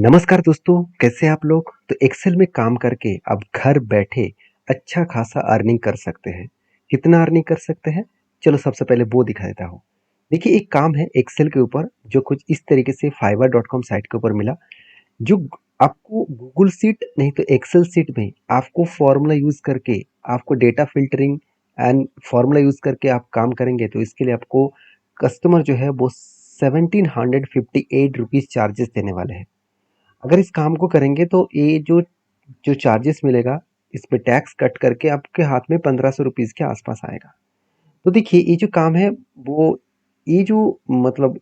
नमस्कार दोस्तों, कैसे हैं आप लोग? तो एक्सेल में काम करके आप घर बैठे अच्छा खासा अर्निंग कर सकते हैं। कितना अर्निंग कर सकते हैं? चलो सबसे पहले वो दिखा देता हूँ। देखिए एक काम है एक्सेल के ऊपर जो कुछ इस तरीके से fiverr.com साइट के ऊपर मिला, जो आपको गूगल शीट नहीं तो एक्सेल शीट में आपको फॉर्मूला यूज़ करके आपको data filtering and formula use करके आप काम करेंगे तो इसके लिए आपको कस्टमर जो है वो 1758 रुपीज़ चार्जेस देने वाले हैं। अगर इस काम को करेंगे तो ये जो जो चार्जेस मिलेगा इस पे टैक्स कट करके आपके हाथ में 1500 रुपीज़ के आसपास आएगा। तो देखिए ये जो काम है वो ये जो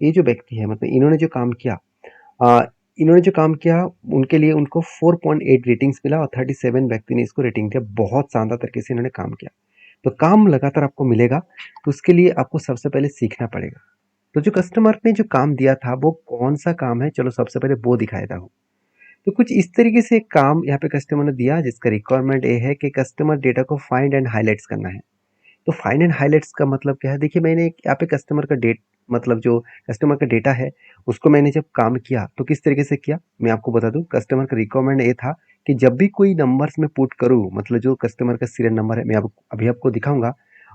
ये जो व्यक्ति है मतलब इन्होंने जो काम किया अ, इन्होंने जो काम किया उनके लिए उनको 4.8 रेटिंग्स मिला और 37 व्यक्ति ने इसको रेटिंग दिया। बहुत शानदार तरीके से इन्होंने काम किया। तो काम लगातार आपको मिलेगा तो उसके लिए आपको सबसे पहले सीखना पड़ेगा। तो जो कस्टमर ने जो काम दिया था वो कौन-सा काम है चलो सबसे पहले वो दिखा देता हूँ। तो कुछ इस तरीके से काम यहाँ पे कस्टमर ने दिया जिसका रिक्वायरमेंट ये है कि कस्टमर डेटा को फाइंड एंड हाइलाइट्स करना है। तो फाइंड एंड हाइलाइट्स का मतलब क्या है? देखिए मैंने यहाँ पे कस्टमर का जो कस्टमर का डेटा है उसको मैंने जब काम किया तो किस तरीके से किया मैं आपको बता दूं। कस्टमर का रिक्वायरमेंट ये था कि जब भी कोई नंबर्स में पुट करूँ मतलब जो कस्टमर का सीरियल नंबर है मैं अभी आपको दिखाऊंगा।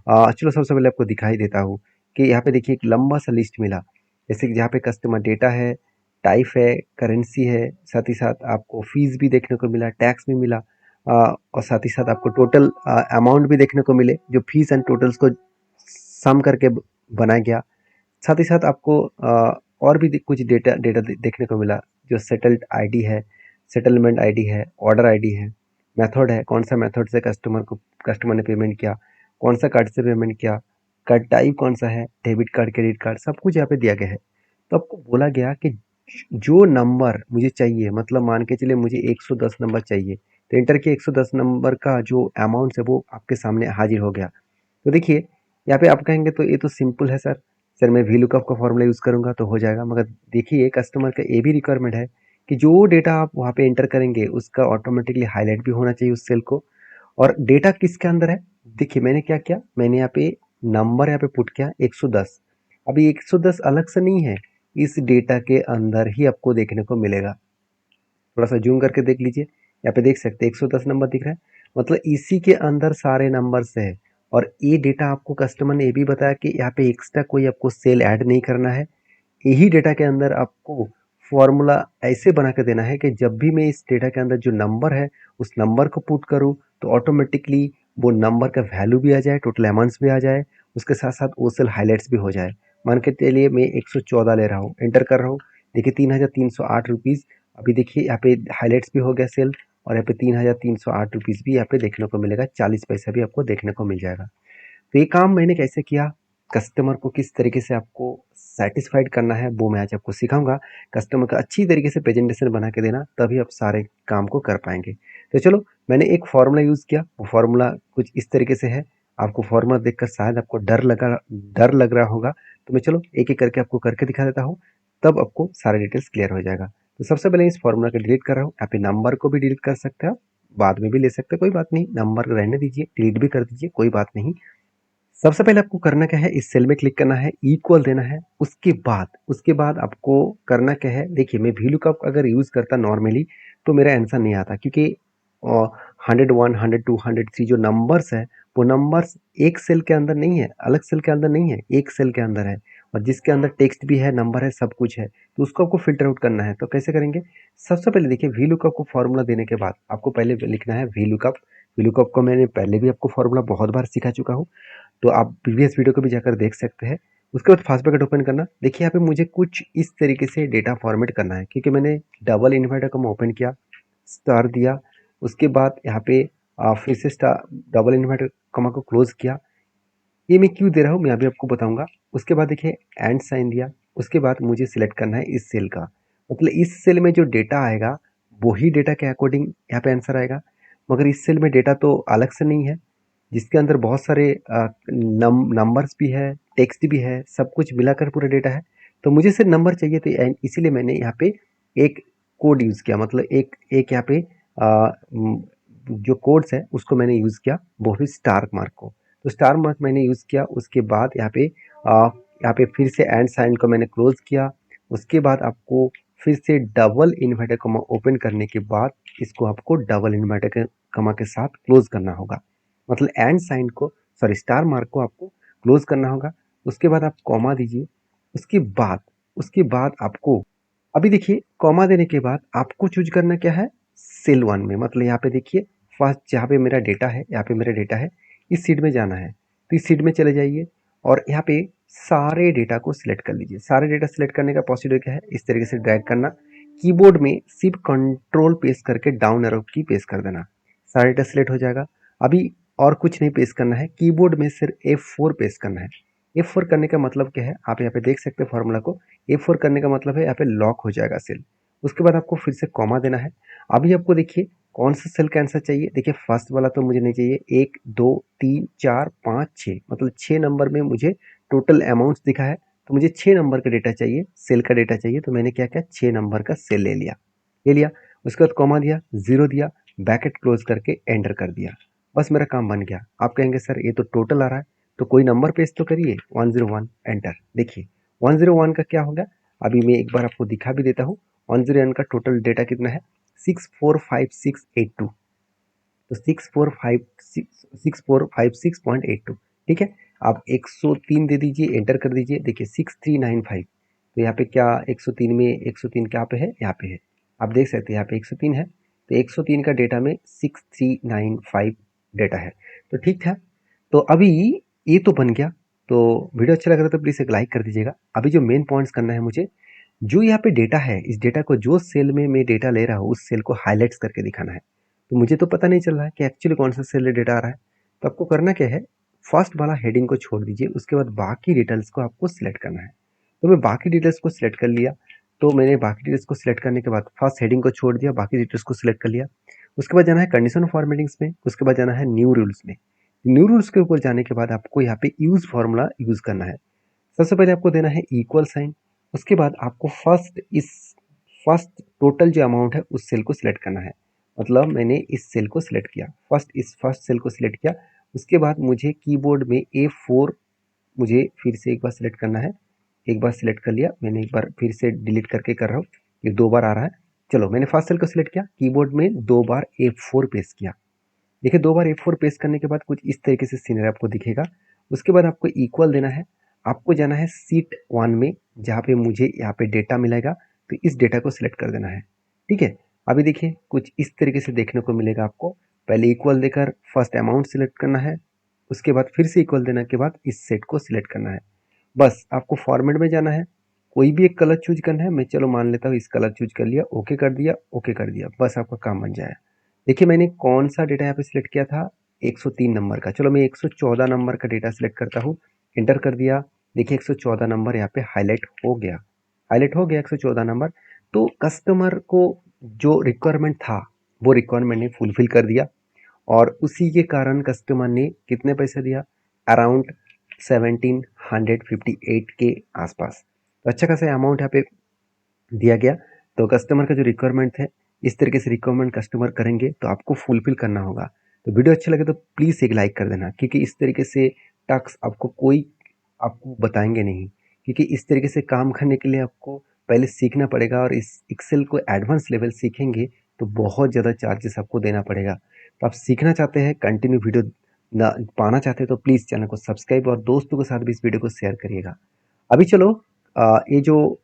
चलो सबसे पहले आपको दिखाई देता हूँ कि यहाँ पे देखिए एक लंबा सा लिस्ट मिला। जैसे कि यहाँ पे कस्टमर डेटा है, टाइप है, करेंसी है, साथ ही साथ आपको फीस भी देखने को मिला, टैक्स भी मिला। और साथ ही साथ आपको टोटल अमाउंट भी देखने को मिले जो फीस एंड टोटल्स को सम करके बनाया गया। साथ ही साथ आपको और भी कुछ डेटा डेटा देखने को मिला जो सेटल्ड आईडी है, सेटलमेंट आईडी है, ऑर्डर आईडी है, मेथड है, कौन सा मेथड से कस्टमर ने पेमेंट किया, कौन सा कार्ड से पेमेंट किया, कार्ड टाइप कौन सा है, डेबिट कार्ड, क्रेडिट कार्ड, सब कुछ यहाँ पे दिया गया है। तो आपको बोला गया कि जो नंबर मुझे चाहिए मतलब मान के चलिए मुझे 110 नंबर चाहिए तो इंटर के 110 नंबर का जो अमाउंट है वो आपके सामने हाजिर हो गया। तो देखिए यहाँ पे आप कहेंगे तो ये तो सिंपल है सर। सर मैं वी लुकअप का फॉर्मूला यूज़ करूँगा तो हो जाएगा, मगर देखिए कस्टमर का ये भी रिक्वायरमेंट है कि जो डेटा आप वहाँ पे एंटर करेंगे उसका ऑटोमेटिकली हाईलाइट भी होना चाहिए उस सेल को। और डेटा किसके अंदर है? देखिए मैंने क्या किया, मैंने यहाँ पे नंबर यहाँ पे पुट किया 110। अभी 110 अलग से नहीं है, इस डेटा के अंदर ही आपको देखने को मिलेगा। थोड़ा सा जूम करके देख लीजिए, यहाँ पे देख सकते हैं 110 नंबर दिख रहा है। मतलब इसी के अंदर सारे नंबर्स है। और ये डेटा आपको कस्टमर ने ये भी बताया कि यहाँ पे एक्स्ट्रा कोई आपको सेल ऐड नहीं करना है। यही डेटा के अंदर आपको फॉर्मूला ऐसे बना के देना है कि जब भी मैं इस डेटा के अंदर जो नंबर है उस नंबर को पुट करूँ तो ऑटोमेटिकली वो नंबर का वैल्यू भी आ जाए, टोटल अमाउंट्स भी आ जाए, उसके साथ साथ वो सेल हाईलाइट्स भी हो जाए। मान के चलिए मैं 114 ले रहा हूँ, एंटर कर रहा हूँ। देखिए 3,308 रुपीज़। अभी देखिए यहाँ पे हाईलाइट्स भी हो गया सेल। और यहाँ पे 3,308 रुपीज़ भी यहाँ पे देखने को मिलेगा, 40 पैसा भी आपको देखने को मिल जाएगा। तो ये काम मैंने कैसे किया, कस्टमर को किस तरीके से आपको सैटिस्फाइड करना है वो मैं आज आपको सिखाऊंगा। कस्टमर का अच्छी तरीके से प्रेजेंटेशन बना के देना तभी आप सारे काम को कर पाएंगे। तो चलो मैंने एक फार्मूला यूज़ किया, वो फार्मूला कुछ इस तरीके से है। आपको फार्मूला देखकर शायद आपको डर लग रहा होगा। तो मैं चलो एक एक करके आपको करके दिखा देता हूँ, तब आपको सारे डिटेल्स क्लियर हो जाएगा। तो सबसे पहले इस फार्मूला को डिलीट कर रहा हूँ। यहाँ पे नंबर को भी डिलीट कर सकते हैं आप, बाद में भी ले सकते हैं, कोई बात नहीं। नंबर रहने दीजिए, डिलीट भी कर दीजिए, कोई बात नहीं। सबसे पहले आपको करना क्या है, इस सेल में क्लिक करना है, इक्वल देना है। उसके बाद आपको करना क्या है, देखिए मैं वी लुकअप अगर यूज़ करता नॉर्मली तो मेरा आंसर नहीं आता, क्योंकि 101, 102, 103 जो नंबर्स है वो नंबर्स एक सेल के अंदर नहीं है, अलग सेल के अंदर नहीं है, एक सेल के अंदर है। और जिसके अंदर टेक्स्ट भी है, नंबर है, सब कुछ है, तो उसको आपको फिल्टर आउट करना है। तो कैसे करेंगे? सबसे पहले देखिए वी लुकअप को फॉर्मूला देने के बाद आपको पहले लिखना है वी लुकअप। वी लुकअप को मैंने पहले भी आपको फॉर्मूला बहुत बार सिखा चुका हूँ, तो आप प्रीवियस वीडियो को भी जाकर देख सकते हैं। उसके बाद फास्ट ब्रैकेट ओपन करना। देखिए यहाँ पे मुझे कुछ इस तरीके से डेटा फॉर्मेट करना है, क्योंकि मैंने डबल इन्वर्टर कॉमा ओपन किया, स्टार दिया, उसके बाद यहाँ पे फिर से स्टार डबल इन्वर्टर कॉमा को क्लोज किया। ये मैं क्यों दे रहा हूँ मैं अभी आपको बताऊंगा। उसके बाद देखिए एंड साइन दिया। उसके बाद मुझे सिलेक्ट करना है इस सेल का, मतलब इस सेल में जो डेटा आएगा वही डेटा के अकॉर्डिंग यहाँ पे आंसर आएगा। मगर इस सेल में डेटा तो अलग से नहीं है, जिसके अंदर बहुत सारे नंबर्स भी है, टेक्स्ट भी है, सब कुछ मिलाकर पूरा डेटा है। तो मुझे सिर्फ नंबर चाहिए थे, इसीलिए मैंने यहाँ पे एक कोड यूज़ किया, मतलब एक एक यहाँ पे जो कोड्स है उसको मैंने यूज़ किया, वो भी स्टार मार्क को। तो स्टार मार्क मैंने यूज़ किया। उसके बाद यहाँ पे फिर से एंड साइन को मैंने क्लोज किया। उसके बाद आपको फिर से डबल इन्वर्टेड कॉमा ओपन करने के बाद इसको आपको डबल इन्वर्टेड कॉमा के साथ क्लोज करना होगा। मतलब एंड साइन को, सॉरी स्टार मार्क को आपको क्लोज करना होगा। उसके बाद आप कॉमा दीजिए। उसके बाद आपको, अभी देखिए कॉमा देने के बाद आपको चूज करना क्या है, सेल 1 में। मतलब यहाँ पे देखिए फर्स्ट जहाँ पे मेरा डेटा है, यहाँ पे मेरा डेटा है, इस सीट में जाना है तो इस सीट में चले जाइए और यहाँ पे सारे डेटा को सिलेक्ट कर लीजिए। सारे डेटा सिलेक्ट करने का प्रोसीड्यूर क्या है, इस तरीके से ड्रैग करना, कीबोर्ड में सिर्फ कंट्रोल प्रेस करके डाउन एरो की प्रेस कर देना, सारा डेटा सिलेक्ट हो जाएगा। अभी और कुछ नहीं प्रेस करना है, कीबोर्ड में सिर्फ F4 प्रेस करना है। F4 करने का मतलब क्या है, आप यहाँ पे देख सकते हैं फॉर्मूला को। F4 करने का मतलब है यहाँ पे लॉक हो जाएगा सेल। उसके बाद आपको फिर से कॉमा देना है। अभी आपको देखिए कौन सा सेल का आंसर चाहिए। देखिए फर्स्ट वाला तो मुझे नहीं चाहिए, 1 2 3 4 5 6, मतलब 6 नंबर में मुझे टोटल अमाउंट्स दिखा है, तो मुझे 6 नंबर का डेटा चाहिए, सेल का डेटा चाहिए। तो मैंने क्या किया, 6 नंबर का सेल ले लिया। उसके बाद कॉमा दिया, जीरो दिया, ब्रैकेट क्लोज करके एंटर कर दिया। बस मेरा काम बन गया। आप कहेंगे सर ये तो टोटल आ रहा है, तो कोई नंबर पेश तो करिए। 101 एंटर। देखिए 101 का क्या होगा, अभी मैं एक बार आपको दिखा भी देता हूँ। 101 का टोटल डेटा कितना है, 645682। तो 6456.82। ठीक है, आप 103 दे दीजिए, एंटर कर दीजिए। देखिए 6395। तो यहाँ पे क्या 103 में 103 कहाँ पे है, यहाँ पे है। आप देख सकते हैं यहाँ पे 103 है, तो 103 का डेटा में 6395 डेटा है। तो ठीक था, तो अभी ये तो बन गया। तो वीडियो अच्छा लग रहा है तो प्लीज़ एक लाइक कर दीजिएगा। अभी जो मेन पॉइंट्स करना है मुझे, जो यहाँ पे डेटा है, इस डेटा को जो सेल में मैं डेटा ले रहा हूँ उस सेल को हाईलाइट्स करके दिखाना है। तो मुझे तो पता नहीं चल रहा है कि एक्चुअली कौन सा सेल डेटा आ रहा है। तो आपको करना क्या है, फर्स्ट वाला हेडिंग को छोड़ दीजिए, उसके बाद बाकी डिटेल्स को आपको सिलेक्ट करना है। तो मैं बाकी डिटेल्स को सिलेक्ट कर लिया। तो मैंने बाकी डिटेल्स को सिलेक्ट करने के बाद फर्स्ट हेडिंग को छोड़ दिया, बाकी डिटेल्स को सिलेक्ट कर लिया। उसके बाद जाना है कंडीशन फॉर्मेटिंग्स में, उसके बाद जाना है न्यू रूल्स में। न्यू रूल्स के ऊपर जाने के बाद आपको यहाँ पे यूज फॉर्मूला यूज करना है। सबसे पहले आपको देना है इक्वल साइन। उसके बाद आपको फर्स्ट टोटल जो अमाउंट है उस सेल को सिलेक्ट करना है। मतलब मैंने इस सेल को सिलेक्ट किया, फर्स्ट सेल को सिलेक्ट किया। उसके बाद मुझे कीबोर्ड में A4 मुझे फिर से एक बार सिलेक्ट करना है। एक बार सिलेक्ट कर लिया मैंने, एक बार फिर से डिलीट करके कर रहा हूँ, ये 2 बार आ रहा है। चलो मैंने फर्स्ट सेल को सिलेक्ट किया, कीबोर्ड में 2 बार F4 पेस्ट किया। देखिए 2 बार F4 पेस्ट करने के बाद कुछ इस तरीके से सीनरी आपको दिखेगा। उसके बाद आपको इक्वल देना है। आपको जाना है सीट 1 में, जहाँ पे मुझे यहाँ पे डेटा मिलेगा, तो इस डेटा को सिलेक्ट कर देना है। ठीक है, अभी देखिए कुछ इस तरीके से देखने को मिलेगा आपको। पहले इक्वल देकर फर्स्ट अमाउंट सिलेक्ट करना है, उसके बाद फिर से इक्वल देने के बाद इस सेट को सिलेक्ट करना है। बस आपको फॉर्मेट में जाना है, कोई भी एक कलर चूज करना है। मैं चलो मान लेता हूँ इस कलर चूज कर लिया, ओके कर दिया, ओके कर दिया, बस आपका काम बन जाए। देखिए मैंने कौन सा डेटा यहाँ पे सिलेक्ट किया था, 103 नंबर का। चलो मैं 114 नंबर का डेटा सिलेक्ट करता हूँ, एंटर कर दिया। देखिए 114 नंबर यहाँ पे हाईलाइट हो गया 114 नंबर। तो कस्टमर को जो रिक्वायरमेंट था वो रिक्वायरमेंट ने फुलफिल कर दिया, और उसी के कारण कस्टमर ने कितने पैसे दिया, अराउंड 1758 के आसपास। तो अच्छा खासा अमाउंट यहाँ पे दिया गया। तो कस्टमर का जो रिक्वायरमेंट है, इस तरीके से रिक्वायरमेंट कस्टमर करेंगे तो आपको फुलफिल करना होगा। तो वीडियो अच्छा लगे तो प्लीज़ एक लाइक कर देना, क्योंकि इस तरीके से टास्क आपको बताएंगे नहीं, क्योंकि इस तरीके से काम करने के लिए आपको पहले सीखना पड़ेगा, और इस एक्सेल को एडवांस लेवल सीखेंगे तो बहुत ज़्यादा चार्जेस आपको देना पड़ेगा। तो आप सीखना चाहते हैं, कंटिन्यू वीडियो ना पाना चाहते हैं, तो प्लीज़ चैनल को सब्सक्राइब और दोस्तों के साथ भी इस वीडियो को शेयर करिएगा। अभी चलो ये जो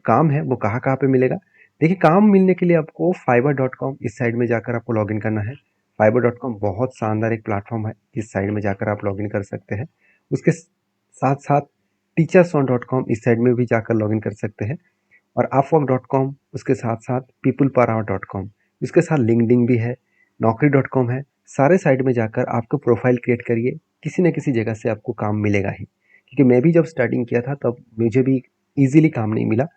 काम है वो कहाँ कहाँ पे मिलेगा। देखिए काम मिलने के लिए आपको fiverr.com इस साइड में जाकर आपको लॉगिन करना है। fiverr.com बहुत शानदार एक प्लेटफॉर्म है, इस साइड में जाकर आप लॉगिन कर सकते हैं। उसके साथ साथ teachersone.com इस साइड में भी जाकर लॉगिन कर सकते हैं, और upwork.com, उसके साथ साथ peopleperhour.com, उसके साथ लिंक्डइन भी है, naukri.com है। सारे साइड में जाकर आपको प्रोफाइल क्रिएट करिए, किसी न किसी जगह से आपको काम मिलेगा ही। क्योंकि मैं भी जब स्टार्टिंग किया था तब मुझे भी इजीली काम नहीं मिला,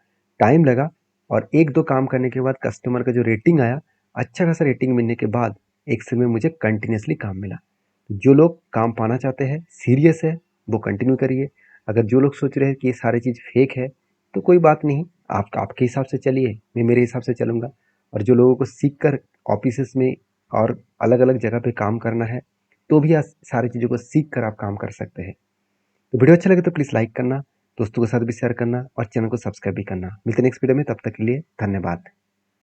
टाइम लगा। और एक दो काम करने के बाद कस्टमर का जो रेटिंग आया, अच्छा खासा रेटिंग मिलने के बाद एक्सेल में मुझे कंटिन्यूसली काम मिला। जो लोग काम पाना चाहते हैं, सीरियस है, वो कंटिन्यू करिए। अगर जो लोग सोच रहे हैं कि ये सारी चीज़ फेक है, तो कोई बात नहीं, आप आपके हिसाब से चलिए, मैं मेरे हिसाब से चलूँगा। और जो लोगों को सीख कर ऑफिसेस में और अलग अलग जगह पे काम करना है, तो भी सारी चीज़ों को सीख कर आप काम कर सकते हैं। तो वीडियो अच्छा लगे तो प्लीज़ लाइक करना। दोस्तों के साथ भी शेयर करना और चैनल को सब्सक्राइब भी करना। मिलते हैं नेक्स्ट वीडियो में, तब तक के लिए धन्यवाद।